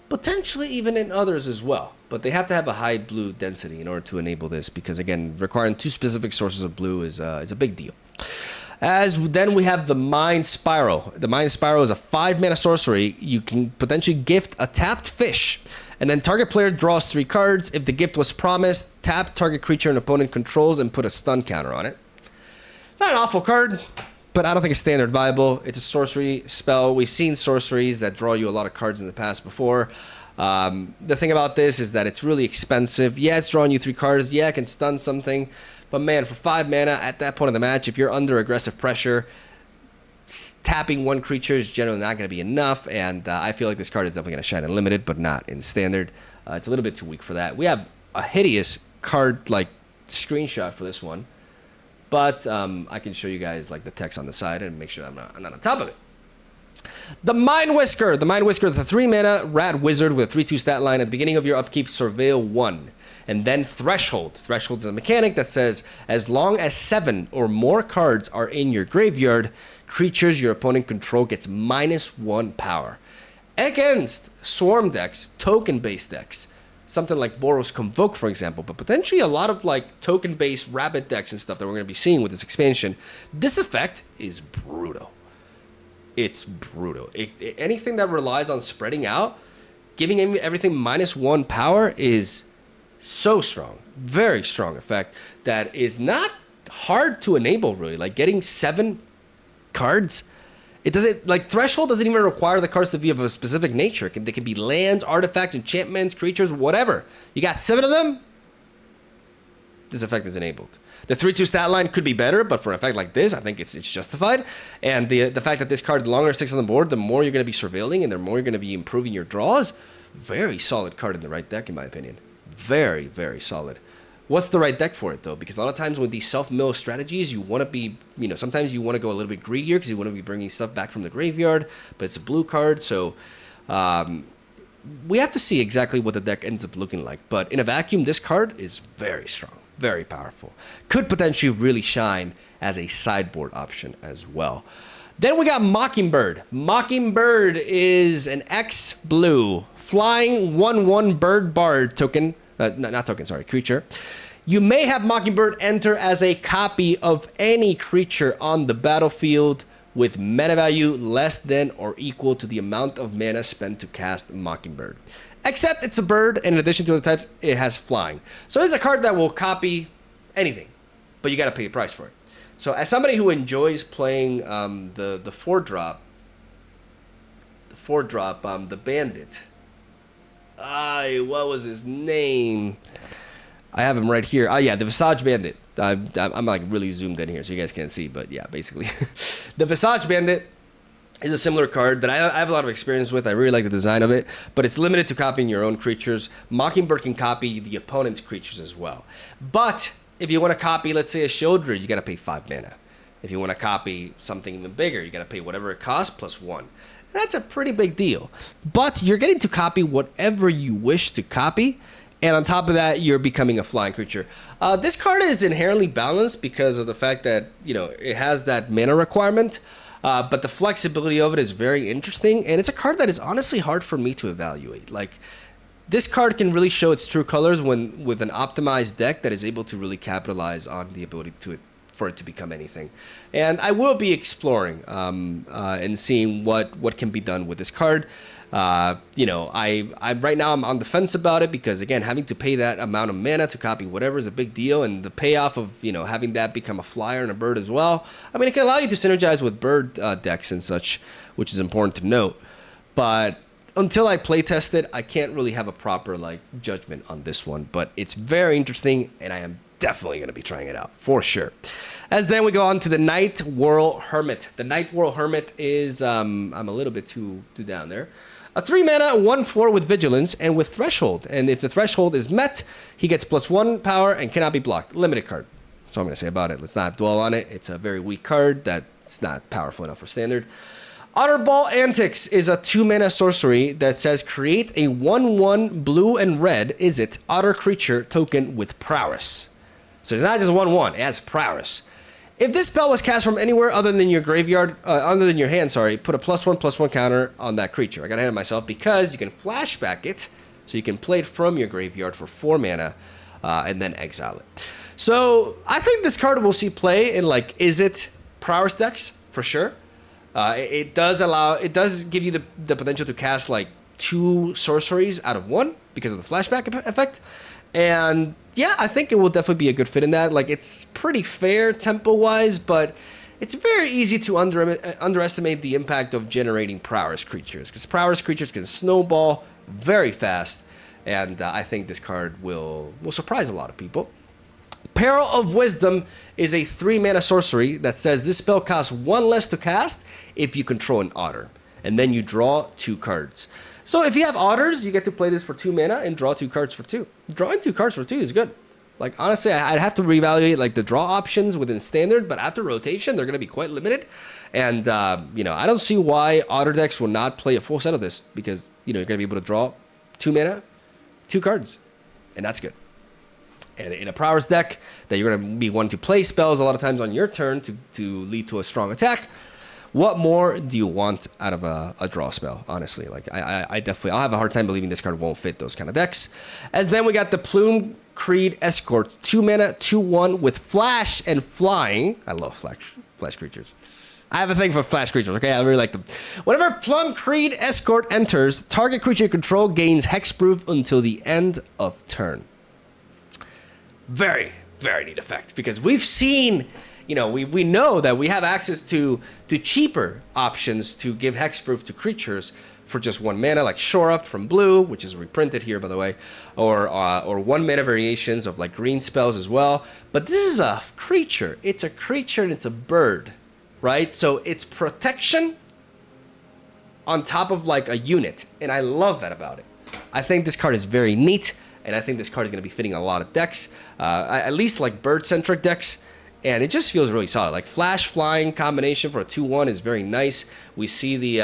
Speaker 1: potentially even in others as well. But they have to have a high blue density in order to enable this, because again, requiring 2 specific sources of blue is a big deal. As then we have the Mind Spiral. The Mind Spiral is a 5-mana sorcery. You can potentially gift a tapped fish, and then target player draws 3 cards. If the gift was promised, tap target creature an opponent controls and put a stun counter on it. It's not an awful card, but I don't think it's standard viable. It's a sorcery spell. We've seen sorceries that draw you a lot of cards in the past before. The thing about this is that it's really expensive. Yeah, it's drawing you 3 cards. Yeah, it can stun something. But man, for 5 mana at that point of the match, if you're under aggressive pressure, tapping one creature is generally not going to be enough, and I feel like this card is definitely going to shine in limited, but not in standard. It's a little bit too weak for that. We have a hideous card like screenshot for this one, but I can show you guys like the text on the side and make sure I'm not on top of it. The Mind Whisker. The Mind Whisker, the 3-mana rat wizard with a 3/2 stat line. At the beginning of your upkeep, surveil 1. And then Threshold. Threshold is a mechanic that says, as long as 7 or more cards are in your graveyard, creatures your opponent control gets -1 power. Against Swarm decks, token-based decks, something like Boros Convoke, for example, but potentially a lot of like token-based rabbit decks and stuff that we're going to be seeing with this expansion, this effect is brutal. It's brutal. Anything that relies on spreading out, giving everything -1 power is so strong. Very strong effect that is not hard to enable, really. Like getting 7 cards, it doesn't, like Threshold doesn't even require the cards to be of a specific nature. They can be lands, artifacts, enchantments, creatures, whatever. You got 7 of them, this effect is enabled. The 3/2 stat line could be better, but for an effect like this, I think it's justified. And the fact that this card, the longer it sticks on the board, the more you're going to be surveilling and the more you're going to be improving your draws. Very solid card in the right deck, in my opinion. Very, very solid. What's the right deck for it, though? Because a lot of times with these self-mill strategies, you want to be, sometimes you want to go a little bit greedier because you want to be bringing stuff back from the graveyard, but it's a blue card, so we have to see exactly what the deck ends up looking like. But in a vacuum, this card is very strong. Very powerful. Could potentially really shine as a sideboard option as well. Then we got Mockingbird. Mockingbird is an X blue flying 1/1 bird bard token. Not token, sorry, creature. You may have Mockingbird enter as a copy of any creature on the battlefield with mana value less than or equal to the amount of mana spent to cast Mockingbird. Except it's a bird, and in addition to the types, it has flying. So it's a card that will copy anything, but you got to pay a price for it. So as somebody who enjoys playing the 4-drop, the bandit. What was his name? I have him right here. Oh yeah, the Visage Bandit. I'm like really zoomed in here, so you guys can't see, but yeah, basically, the Visage Bandit is a similar card that I have a lot of experience with. I really like the design of it, but it's limited to copying your own creatures. Mockingbird can copy the opponent's creatures as well. But if you want to copy, let's say, a Shieldred, you got to pay 5 mana. If you want to copy something even bigger, you got to pay whatever it costs plus 1. That's a pretty big deal. But you're getting to copy whatever you wish to copy, and on top of that, you're becoming a flying creature. This card is inherently balanced because of the fact that, it has that mana requirement. But the flexibility of it is very interesting, and it's a card that is honestly hard for me to evaluate. Like, this card can really show its true colors when with an optimized deck that is able to really capitalize on the ability for it to become anything. And I will be exploring and seeing what can be done with this card. I right now I'm on the fence about it because, again, having to pay that amount of mana to copy whatever is a big deal, and the payoff of having that become a flyer and a bird as well. I mean, it can allow you to synergize with bird decks and such, which is important to note. But until I play test it, I can't really have a proper judgment on this one. But it's very interesting, and I am definitely going to be trying it out for sure. As then we go on to the Night Whirl Hermit. The Night Whirl Hermit is I'm a little bit too down there. A 3-mana 1/4 with Vigilance and with Threshold. And if the Threshold is met, he gets +1 power and cannot be blocked. Limited card. That's all I'm going to say about it. Let's not dwell on it. It's a very weak card that's not powerful enough for standard. Otter Ball Antics is a 2-mana sorcery that says create a 1/1 blue and red Otter creature token with Prowess. So it's not just 1/1. It has Prowess. If this spell was cast from anywhere other than your graveyard, other than your hand, put a +1/+1 counter on that creature. I got ahead of myself because you can flashback it, so you can play it from your graveyard for 4 mana, and then exile it. So I think this card will see play in Prowess decks for sure. It does give you the potential to cast 2 sorceries out of 1 because of the flashback effect. And yeah, I think it will definitely be a good fit in that. It's pretty fair tempo-wise, but it's very easy to underestimate the impact of generating Prowess creatures, because Prowess creatures can snowball very fast, and I think this card will surprise a lot of people. Peril of Wisdom is a 3-mana sorcery that says this spell costs 1 less to cast if you control an Otter. And then you draw 2 cards. So if you have Otters, you get to play this for 2 mana and draw 2 cards for 2. Drawing 2 cards for 2 is good. Like, honestly, I'd have to reevaluate, like, the draw options within Standard, but after rotation, they're going to be quite limited. And, you know, I don't see why Otter decks will not play a full set of this because, you know, you're going to be able to draw 2 mana, 2 cards, and that's good. And in a Prowess deck that you're going to be wanting to play spells a lot of times on your turn to lead to a strong attack, what more do you want out of a draw spell, honestly? Like, I definitely, I'll have a hard time believing this card won't fit those kind of decks. As then we got the Plume Creed Escort, 2 mana, 2/1 with flash and flying. I love flash creatures. I have a thing for flash creatures, okay? I really like them. Whenever Plume Creed Escort enters, target creature you control gains hexproof until the end of turn. Very, very neat effect because we've seen, you know, we know that we have access to cheaper options to give hexproof to creatures for just 1 mana, like Shore Up from blue, which is reprinted here, by the way, or 1 mana variations of like green spells as well. But this is a creature. It's a creature and it's a bird, right? So it's protection on top of like a unit, and I love that about it. I think this card is very neat, and I think this card is going to be fitting a lot of decks, at least like bird-centric decks. And it just feels really solid. Like flash flying combination for a 2/1 is very nice. We see the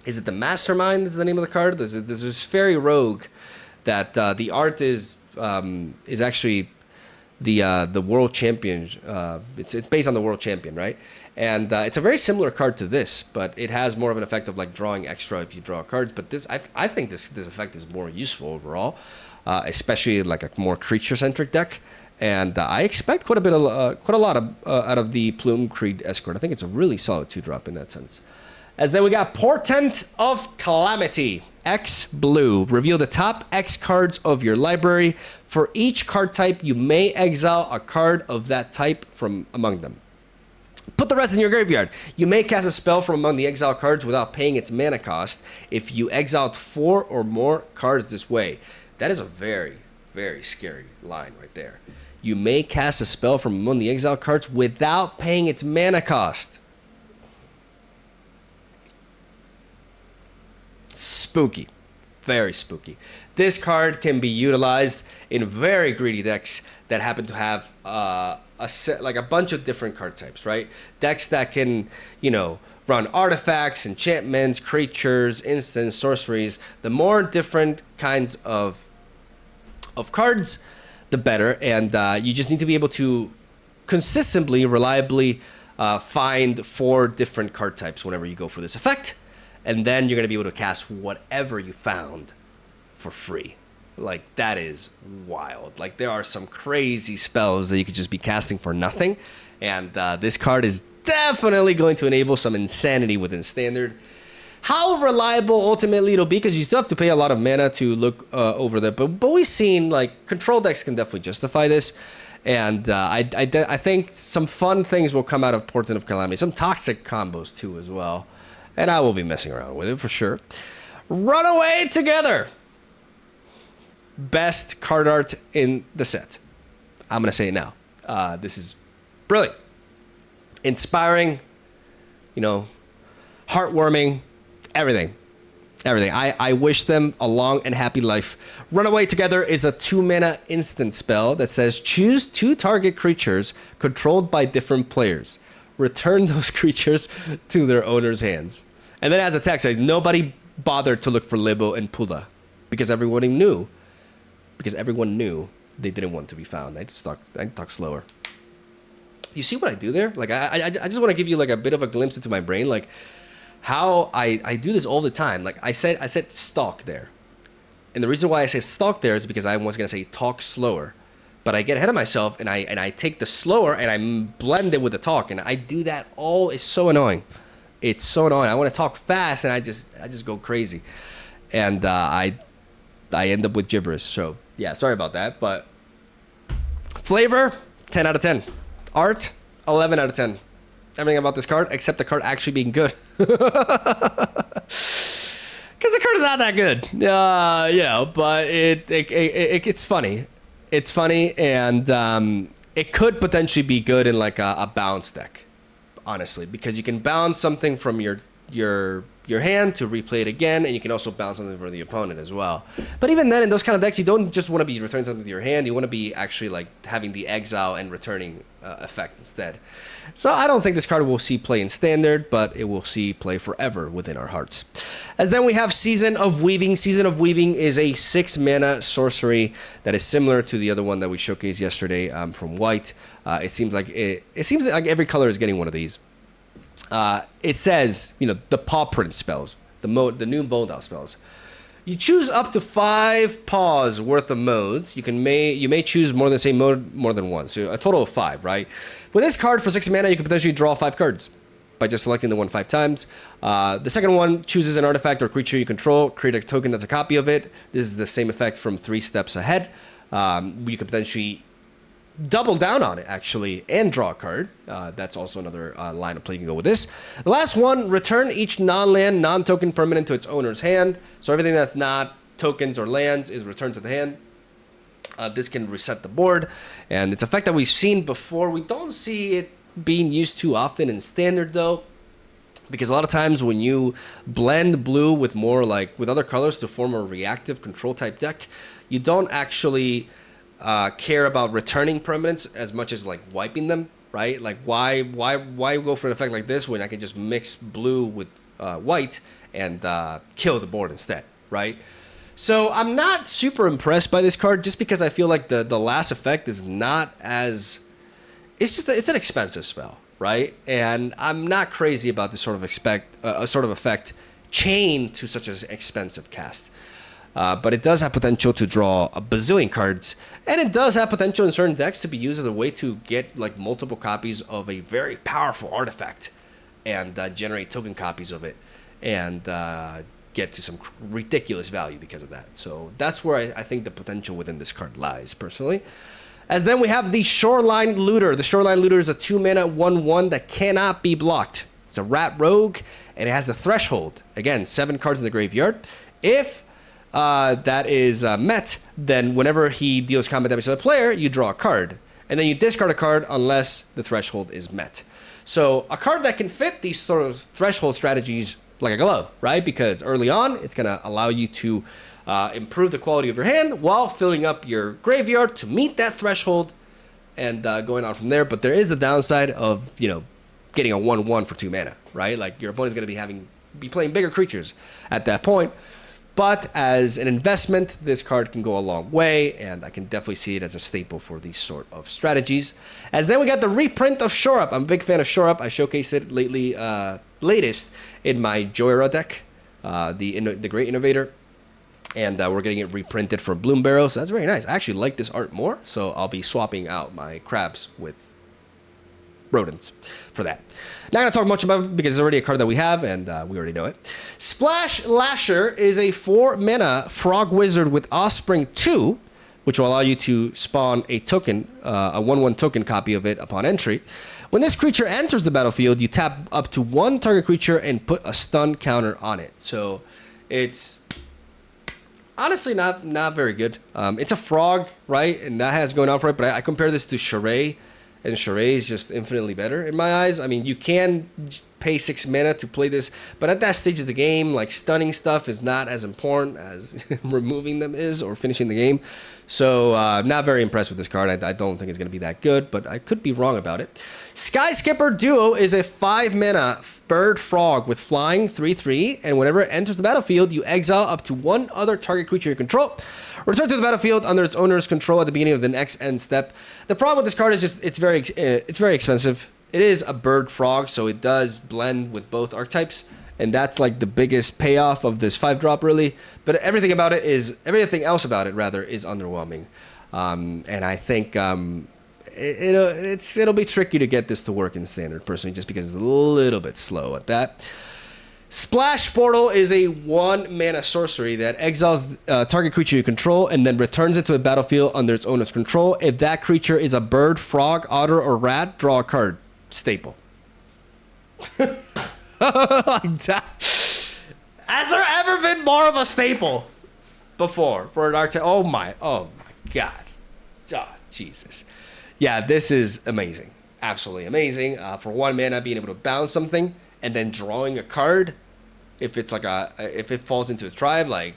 Speaker 1: is it the Mastermind is the name of the card? There's this fairy rogue that the art is actually the world champion. It's based on the world champion, right? And it's a very similar card to this, but it has more of an effect of like drawing extra if you draw cards. But this, I think this effect is more useful overall, especially like a more creature-centric deck. And I expect quite a lot out of the Plume Creed Escort. I think it's a really solid 2-drop in that sense. As then we got Portent of Calamity, X blue. Reveal the top X cards of your library. For each card type, you may exile a card of that type from among them. Put the rest in your graveyard. You may cast a spell from among the exile cards without paying its mana cost if you exiled 4 or more cards this way. That is a very, very scary line right there. You may cast a spell from among the exile cards without paying its mana cost. Spooky. Very spooky. This card can be utilized in very greedy decks that happen to have like a bunch of different card types, right? Decks that can, you know, run artifacts, enchantments, creatures, instants, sorceries. The more different kinds of cards, the better. And you just need to be able to consistently, reliably find 4 different card types whenever you go for this effect. And then you're going to be able to cast whatever you found for free. Like, that is wild. Like, there are some crazy spells that you could just be casting for nothing. And this card is definitely going to enable some insanity within Standard. How reliable ultimately it'll be, because you still have to pay a lot of mana to look over that. But we've seen, like, control decks can definitely justify this. And I think some fun things will come out of Portent of Calamity. Some toxic combos, too, as well. And I will be messing around with it for sure. Runaway Together. Best card art in the set. I'm going to say it now. This is brilliant. Inspiring. You know, heartwarming. Everything. Everything. I wish them a long and happy life. Runaway Together is a 2-mana instant spell that says choose 2 target creatures controlled by different players. Return those creatures to their owner's hands. And then as a text says, nobody bothered to look for Libo and Pula because everyone knew they didn't want to be found. I talk slower. You see what I do there? Like, I just want to give you like a bit of a glimpse into my brain, like how I do this all the time. Like I said stalk there. And the reason why I say stalk there is because I was going to say talk slower. But I get ahead of myself and I take the slower and I blend it with the talk, and I do that all. It's so annoying. It's so annoying. I want to talk fast and I just go crazy, and I end up with gibberish. So yeah, sorry about that. But flavor, 10 out of 10. Art, 11 out of 10. Everything about this card except the card actually being good. Because the card is not that good, you know. But it's funny. It's funny, and it could potentially be good in like a bounce deck, honestly, because you can bounce something from your hand to replay it again, and you can also bounce something for the opponent as well. But even then, in those kind of decks, you don't just want to be returning something to your hand. You want to be actually like having the exile and returning effect instead. So I don't think this card will see play in Standard, but it will see play forever within our hearts. As then we have Season of Weaving. Season of Weaving is a 6-mana sorcery that is similar to the other one that we showcased yesterday from White. It seems like every color is getting one of these. It says, the paw print spells, the new mold out spells. You choose up to 5 paws worth of modes. You may choose more than the same mode more than once. So a total of 5, right? With this card for 6 mana, you can potentially draw 5 cards by just selecting the one 5 times. The second one chooses an artifact or creature you control, create a token that's a copy of it. This is the same effect from 3 steps ahead. You can potentially double down on it, actually, and draw a card. That's also another line of play you can go with this. The last one, return each non-land, non-token permanent to its owner's hand. So everything that's not tokens or lands is returned to the hand. This can reset the board, and it's an effect that we've seen before. We don't see it being used too often in Standard, though, because a lot of times when you blend blue with with other colors to form a reactive control type deck, you don't actually care about returning permanents as much as like wiping them, right? Like why go for an effect like this when I can just mix blue with white and kill the board instead, right? So I'm not super impressed by this card just because I feel like the last effect is not as... It's an expensive spell, right? And I'm not crazy about this sort of effect chained to such an expensive cast. But it does have potential to draw a bazillion cards, and it does have potential in certain decks to be used as a way to get like multiple copies of a very powerful artifact and generate token copies of it and get to some ridiculous value because of that. So that's where I think the potential within this card lies, personally. As then we have the Shoreline Looter. The Shoreline Looter is a 2-mana 1/1 that cannot be blocked. It's a rat rogue, and it has a threshold. Again, 7 cards in the graveyard. If that is met, then whenever he deals combat damage to the player, you draw a card. And then you discard a card unless the threshold is met. So a card that can fit these sort of threshold strategies like a glove, right? Because early on, it's going to allow you to improve the quality of your hand while filling up your graveyard to meet that threshold and going on from there. But there is the downside of, getting a 1/1 for 2 mana, right? Like your opponent's going to be playing bigger creatures at that point. But as an investment, this card can go a long way, and I can definitely see it as a staple for these sort of strategies. As then we got the reprint of Shore Up. I'm a big fan of Shore Up. I showcased it latest in my Joyra deck, the Great Innovator, and we're getting it reprinted from BloomBurrrow, so that's very nice. I actually like this art more, so I'll be swapping out my crabs with rodents for that. Not going to talk much about it because it's already a card that we have, and we already know it. Splash Lasher is a 4-mana frog wizard with Offspring 2, which will allow you to spawn a token, a 1/1 token copy of it upon entry. When this creature enters the battlefield, you tap up to 1 target creature and put a stun counter on it. So it's honestly not very good. It's a frog, right? And that has going on for it, but I compare this to Charade. And Charade is just infinitely better in my eyes. I mean, you can pay 6 mana to play this, but at that stage of the game, like stunning stuff is not as important as removing them is or finishing the game. So not very impressed with this card. I don't think it's going to be that good, but I could be wrong about it. Sky Skipper Duo is a 5-mana bird frog with flying 3/3, and whenever it enters the battlefield, you exile up to 1 other target creature you control. Return to the battlefield under its owner's control at the beginning of the next end step. The problem with this card is just it's very expensive. It is a bird frog, so it does blend with both archetypes, and that's like the biggest payoff of this 5-drop, really. But everything else about it rather is underwhelming, and I think it'll be tricky to get this to work in Standard, personally, just because it's a little bit slow at that. Splash Portal is a 1-mana sorcery that exiles target creature you control and then returns it to the battlefield under its owner's control. If that creature is a bird, frog, otter, or rat, draw a card. Staple. Like that. Has there ever been more of a staple before for an archetype? Oh my God. Oh, Jesus. Yeah, this is amazing. Absolutely amazing. For 1 mana, being able to bounce something and then drawing a card. If it's like if it falls into a tribe, like,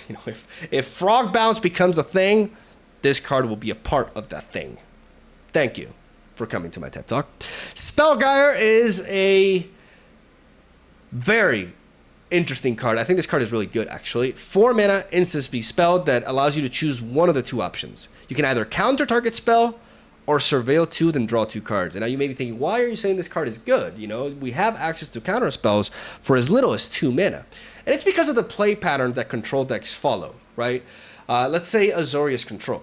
Speaker 1: you know, if frog bounce becomes a thing, this card will be a part of that thing. Thank you for coming to my TED Talk. Spellgyre is a very interesting card. I think this card is really good, actually. 4 mana, instant speed spell that allows you to choose one of the 2 options. You can either counter target spell or surveil 2, then draw 2 cards. And now you may be thinking, why are you saying this card is good? You know, we have access to counter spells for as little as 2 mana. And it's because of the play pattern that control decks follow, right? Let's say Azorius Control.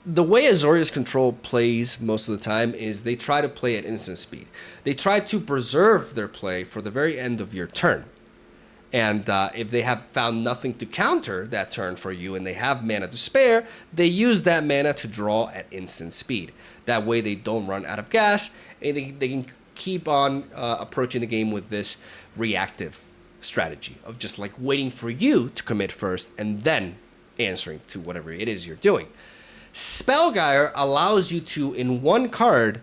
Speaker 1: The way Azorius Control plays most of the time is they try to play at instant speed. They try to preserve their play for the very end of your turn. And if they have found nothing to counter that turn for you and they have mana to spare, they use that mana to draw at instant speed. That way they don't run out of gas and they can keep on approaching the game with this reactive strategy of just like waiting for you to commit first and then answering to whatever it is you're doing. Spellgyre allows you to, in 1 card,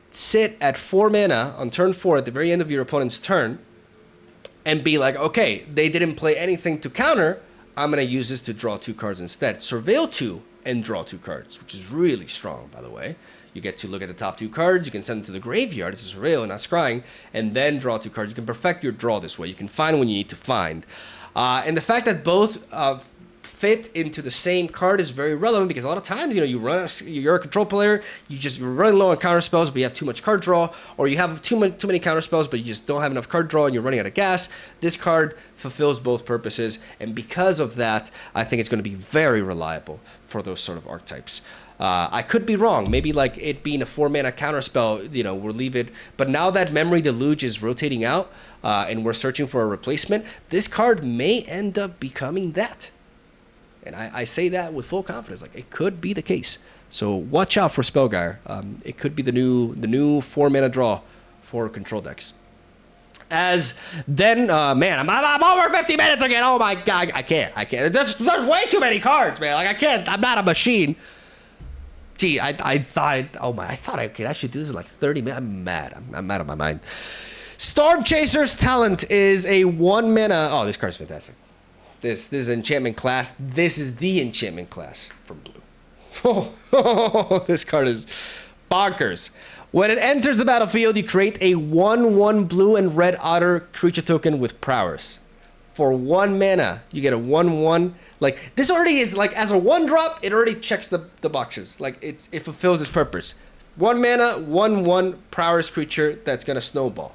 Speaker 1: sit at 4 mana on turn 4 at the very end of your opponent's turn and be like, okay, they didn't play anything to counter, I'm going to use this to draw 2 cards instead. Surveil 2 and draw 2 cards, which is really strong, by the way. You get to look at the top 2 cards, you can send them to the graveyard, this is Surveil and not Scrying, and then draw 2 cards. You can perfect your draw this way. You can find when you need to find. And the fact that both fit into the same card is very relevant because a lot of times, you know, you're a control player, you're running low on counter spells, but you have too much card draw, or you have too many counter spells, but you just don't have enough card draw and you're running out of gas. This card fulfills both purposes, and because of that, I think it's going to be very reliable for those sort of archetypes. I could be wrong. Maybe like it being a 4 mana counter spell, you know, we'll leave it. But now that Memory Deluge is rotating out and we're searching for a replacement, this card may end up becoming that. And I say that with full confidence. Like, it could be the case. So watch out for Spellgyre. It could be the new 4 mana draw for control decks. As then, man, I'm over 50 minutes again. Oh my God, I can't. There's way too many cards, man. Like, I can't. I'm not a machine. Gee, I thought I could actually do this in like 30 minutes. I'm mad. I'm mad on my mind. Storm Chaser's Talent is a 1 mana. Oh, this card's fantastic. This is enchantment class. This is the enchantment class from blue. Oh, this card is bonkers. When it enters the battlefield, you create a 1/1 blue and red otter creature token with prowess. For 1 mana, you get a 1/1. Like, this already is, like, as a 1-drop, it already checks the boxes. Like, it fulfills its purpose. 1 mana, 1/1 prowess creature that's going to snowball,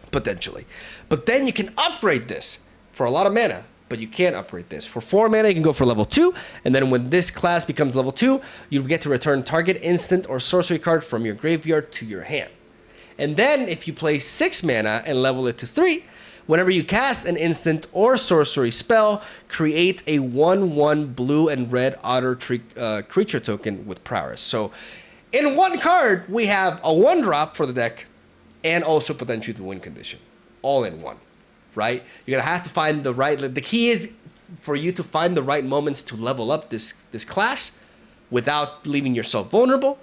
Speaker 1: potentially. But then you can upgrade this for a lot of mana, but you can't upgrade this. For 4 mana, you can go for level 2, and then when this class becomes level 2, you get to return target instant or sorcery card from your graveyard to your hand. And then, if you play 6 mana and level it to 3, whenever you cast an instant or sorcery spell, create a 1/1 blue and red otter creature token with prowess. So, in 1 card, we have a 1-drop for the deck, and also potentially the win condition, all in 1. Right? You're gonna have to find the right. The key is for you to find the right moments to level up this class without leaving yourself vulnerable.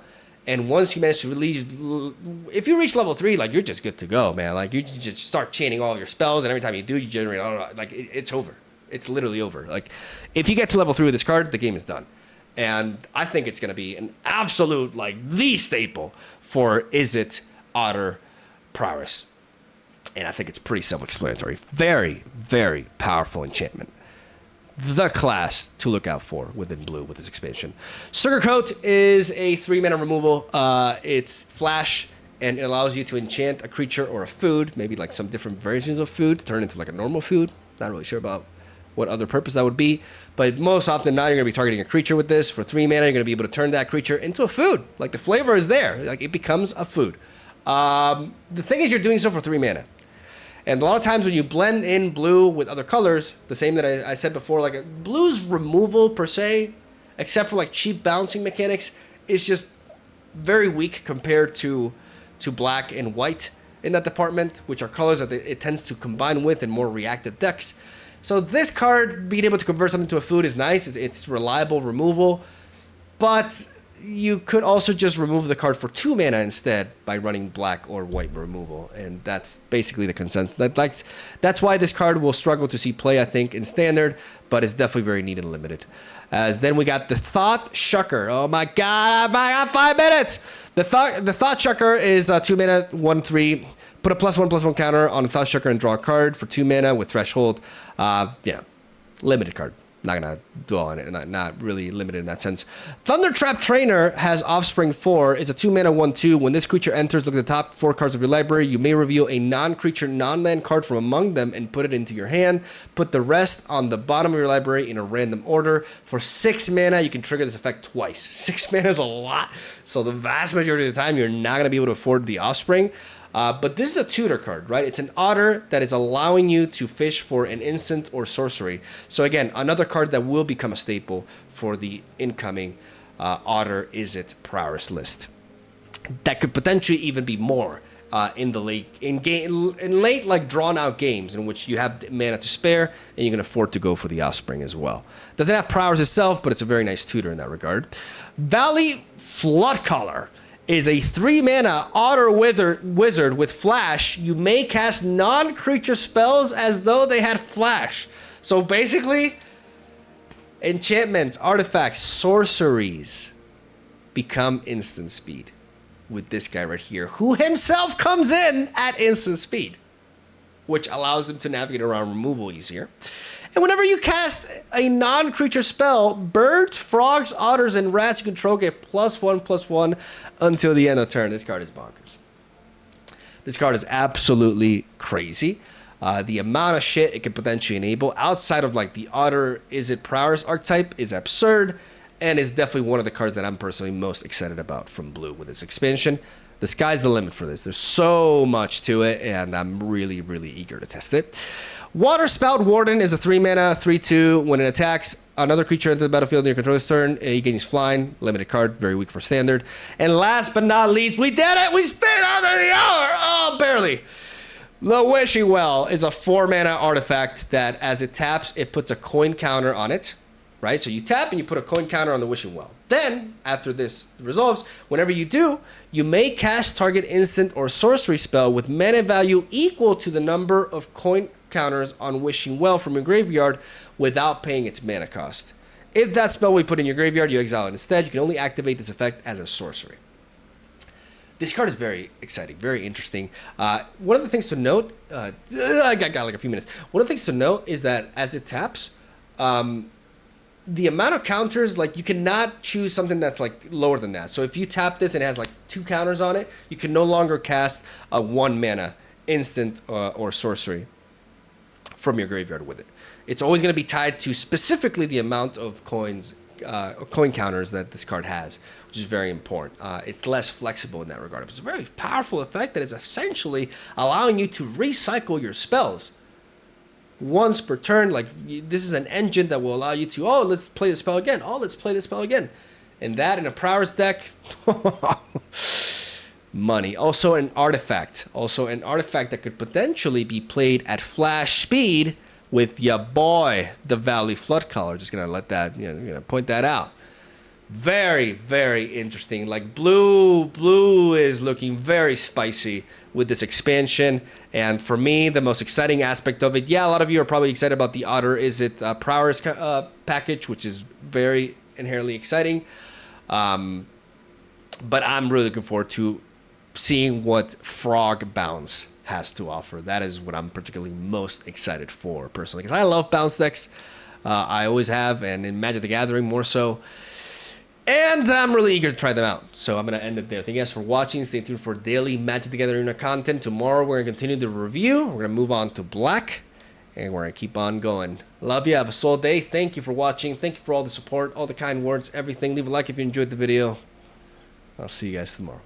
Speaker 1: And once you manage to release, if you reach level 3, like, you're just good to go, man. Like, you just start chaining all of your spells, and every time you do, you generate. Like, it's over. It's literally over. Like, if you get to level 3 with this card, the game is done. And I think it's gonna be an absolute, like, the staple for Izzet Otter Prowess. And I think it's pretty self-explanatory. Very, very powerful enchantment. The class to look out for within blue with this expansion. Sugarcoat is a 3 mana removal. It's flash, and it allows you to enchant a creature or a food, maybe like some different versions of food, to turn into like a normal food. Not really sure about what other purpose that would be. But most often now, you're going to be targeting a creature with this. For 3 mana, you're going to be able to turn that creature into a food. Like, the flavor is there. Like, it becomes a food. The thing is, you're doing so for 3 mana. And a lot of times when you blend in blue with other colors, the same that I said before, like, blue's removal per se, except for like cheap bouncing mechanics, is just very weak compared to black and white in that department, which are colors that it tends to combine with in more reactive decks. So this card, being able to convert something to a food is nice. It's reliable removal. But you could also just remove the card for 2 mana instead by running black or white removal. And that's basically the consensus. That's why this card will struggle to see play, I think, in Standard. But it's definitely very neat and limited. As then we got the Thought Shucker. Oh my god, I got 5 minutes! The Thought Shucker is 2 mana, 1/3. Put a +1/+1 counter on Thought Shucker and draw a card for 2 mana with Threshold. Limited card. Not gonna dwell on it, not really limited in that sense. Thundertrap Trainer has Offspring 4. It's a 2 mana 1/2. When this creature enters, look at the top 4 cards of your library. You may reveal a non-creature, non-land card from among them and put it into your hand. Put the rest on the bottom of your library in a random order. For 6 mana, you can trigger this effect twice. 6 mana is a lot, so the vast majority of the time, you're not gonna be able to afford the Offspring. But this is a tutor card, right? It's an Otter that is allowing you to fish for an instant or sorcery. So again, another card that will become a staple for the incoming Otter Is It Prowess list. That could potentially even be more in the late like drawn out games in which you have mana to spare and you can afford to go for the Offspring as well. Doesn't have Prowess itself, but it's a very nice tutor in that regard. Valley Floodcaller is a 3 mana Otter wizard with flash. You may cast non-creature spells as though they had flash. So basically, enchantments, artifacts, sorceries become instant speed with this guy right here, who himself comes in at instant speed, which allows him to navigate around removal easier. And whenever you cast a non-creature spell, birds, frogs, otters, and rats you control get +1/+1 until the end of turn. This card is bonkers. This card is absolutely crazy. The amount of shit it can potentially enable outside of like the Otter Is It Prowess archetype is absurd, and is definitely one of the cards that I'm personally most excited about from Blue with this expansion. The sky's the limit for this. There's so much to it, and I'm really, really eager to test it. Waterspout Warden is a 3 mana, 3/2. When it attacks another creature into the battlefield in your controller's turn, he gains flying. Limited card, very weak for Standard. And last but not least, we did it! We stayed under the hour! Oh, barely. The Wishing Well is a 4 mana artifact that, as it taps, it puts a coin counter on it. Right? So you tap and you put a coin counter on the Wishing Well. Then, after this resolves, whenever you do, you may cast target instant or sorcery spell with mana value equal to the number of coin counters on Wishing Well from your graveyard without paying its mana cost. If that spell we put in your graveyard, you exile it instead. You can only activate this effect as a sorcery. This card is very exciting, very interesting. One of the things to note, I got like a few minutes. One of the things to note is that as it taps, the amount of counters, like you cannot choose something that's like lower than that. So if you tap this and it has like 2 counters on it, you can no longer cast a 1 mana instant or sorcery from your graveyard with it. It's always going to be tied to specifically the amount of coin counters that this card has, which is very important. It's less flexible in that regard. It's a very powerful effect that is essentially allowing you to recycle your spells once per turn. Like, this is an engine that will allow you to, oh, let's play the spell again. Oh, let's play the spell again. And that in a Prowess deck, money. Also an artifact that could potentially be played at flash speed with ya boy, the Valley Floodcaller. Just gonna let that, gonna point that out. Very, very interesting. Like blue is looking very spicy with this expansion. And for me, the most exciting aspect of it, yeah, a lot of you are probably excited about the Otter Is It Prowess package, which is very inherently exciting. But I'm really looking forward to seeing what Frog Bounce has to offer. That is what I'm particularly most excited for personally, because I love bounce decks. I always have, and in Magic the Gathering more so. And I'm really eager to try them out. So I'm going to end it there. Thank you guys for watching. Stay tuned for daily Magic the Gathering content. Tomorrow we're going to continue the review. We're going to move on to Black. And we're going to keep on going. Love you. Have a soul day. Thank you for watching. Thank you for all the support, all the kind words, everything. Leave a like if you enjoyed the video. I'll see you guys tomorrow.